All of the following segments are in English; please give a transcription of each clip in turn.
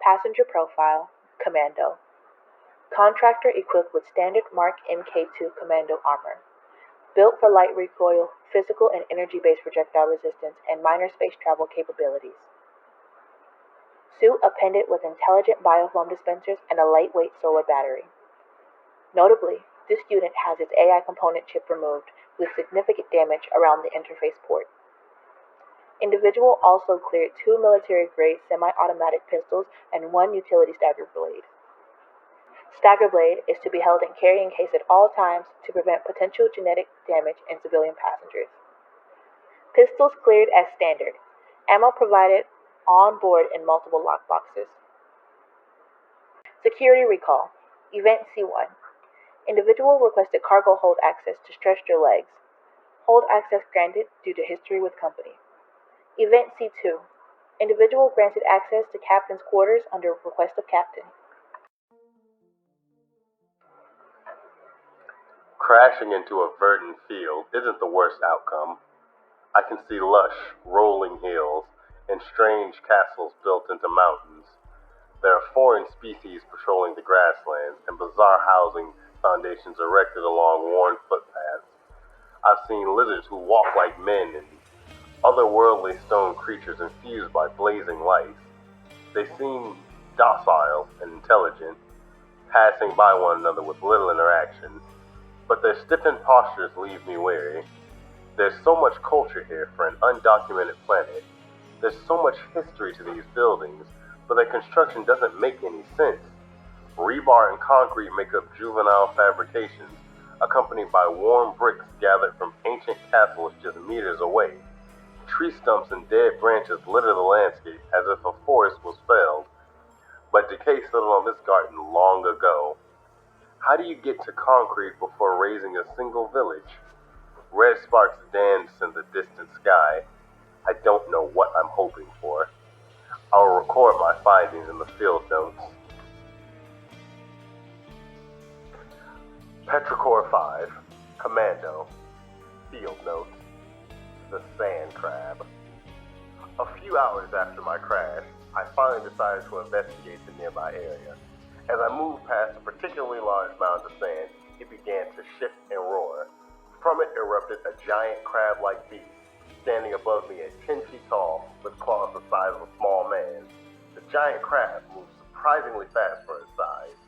Passenger Profile, Commando. Contractor equipped with standard Mark Mk2 Commando armor. Built for light recoil, physical and energy-based projectile resistance, and minor space travel capabilities. Suit appended with intelligent biofoam dispensers and a lightweight solar battery. Notably, this unit has its AI component chip removed, with significant damage around the interface port. Individual also cleared 2 military-grade semi-automatic pistols and 1 utility stagger blade. Stagger blade is to be held in carrying case at all times to prevent potential genetic damage in civilian passengers. Pistols cleared as standard. Ammo provided on board in multiple lockboxes. Security recall. Event C1. Individual requested cargo hold access to stretch their legs. Hold access granted due to history with company. Event C2. Individual granted access to captain's quarters under request of captain. Crashing into a verdant field isn't the worst outcome. I can see lush, rolling hills and strange castles built into mountains. There are foreign species patrolling the grasslands and bizarre housing foundations erected along worn footpaths. I've seen lizards who walk like men and otherworldly stone creatures infused by blazing lights. They seem docile and intelligent, passing by one another with little interaction. But their stiffened postures leave me wary. There's so much culture here for an undocumented planet. There's so much history to these buildings, but their construction doesn't make any sense. Rebar and concrete make up juvenile fabrications, accompanied by warm bricks gathered from ancient castles just meters away. Tree stumps and dead branches litter the landscape as if a forest was felled, but decay settled on this garden long ago. How do you get to concrete before raising a single village? Red sparks dance in the distant sky. I don't know what I'm hoping for. I'll record my findings in the field notes. Petrichor 5, Commando, Field Notes, the Sand Crab. A few hours after my crash, I finally decided to investigate the nearby area. As I moved past a particularly large mound of sand, it began to shift and roar. From it erupted a giant crab-like beast, standing above me at 10 feet tall with claws the size of a small man. The giant crab moves surprisingly fast for its size.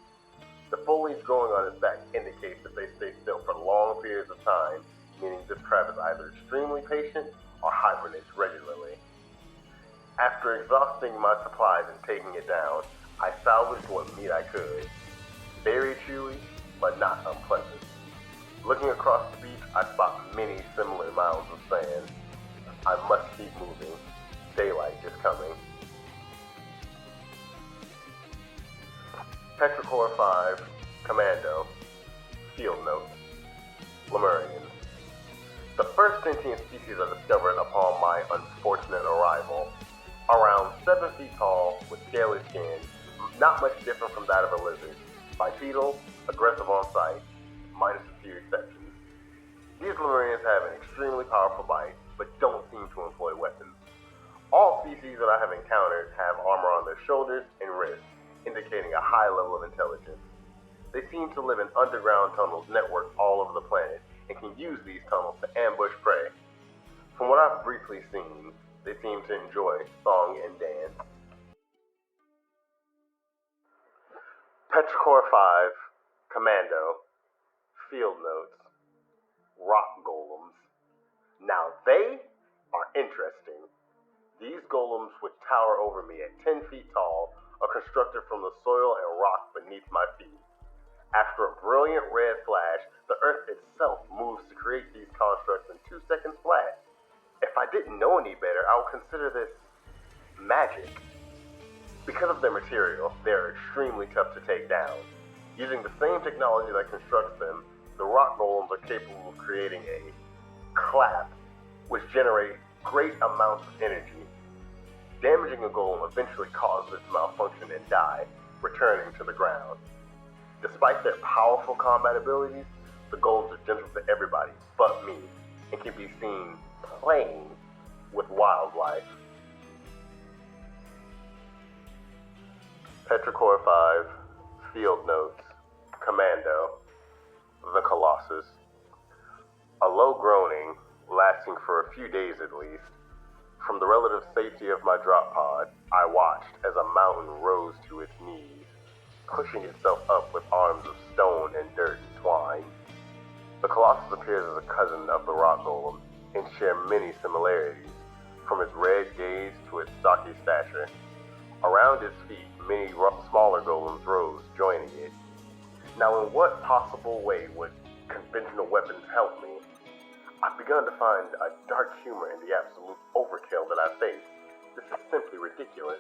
The foliage growing on its back indicates that they stay still for long periods of time, meaning this crab is either extremely patient or hibernates regularly. After exhausting my supplies and taking it down, I salvaged what meat I could. Very chewy, but not unpleasant. Looking across the beach, I spot many similar mounds of sand. I must keep moving. Daylight is coming. Petrichor 5, Commando, Field Notes, Lamarians. The first sentient species I discovered upon my unfortunate arrival. Around 7 feet tall, with scaly skin, not much different from that of a lizard. Bipedal, aggressive on sight, minus a few exceptions. These Lamarians have an extremely powerful bite, but don't seem to employ weapons. All species that I have encountered have armor on their shoulders and wrists, indicating a high level of intelligence. They seem to live in underground tunnels networked all over the planet, and can use these tunnels to ambush prey. From what I've briefly seen, they seem to enjoy song and dance. Petrichor 5, Commando, Field Notes, Rock Golems. Now they are interesting. These golems, which tower over me at 10 feet tall, are constructed from the soil and rock beneath my feet. After a brilliant red flash, the earth itself moves to create these constructs in 2 seconds flat. If I didn't know any better, I would consider this magic. Because of their material, they are extremely tough to take down. Using the same technology that constructs them, the rock golems are capable of creating a clap, which generates great amounts of energy. Damaging a golem eventually causes it to malfunction and die, returning to the ground. Despite their powerful combat abilities, the golems are gentle to everybody but me, and can be seen playing with wildlife. Petrichor 5, Field Notes, Commando, the Colossus. A low groaning, lasting for a few days at least. From the relative safety of my drop pod, I watched as a mountain rose to its knees, pushing itself up with arms of stone and dirt entwined. The Colossus appears as a cousin of the rock golem, and share many similarities, from its red gaze to its stocky stature. Around its feet, many smaller golems rose, joining it. Now, in what possible way would conventional weapons help me? I've begun to find a dark humor in the absolute overkill that I face. This is simply ridiculous.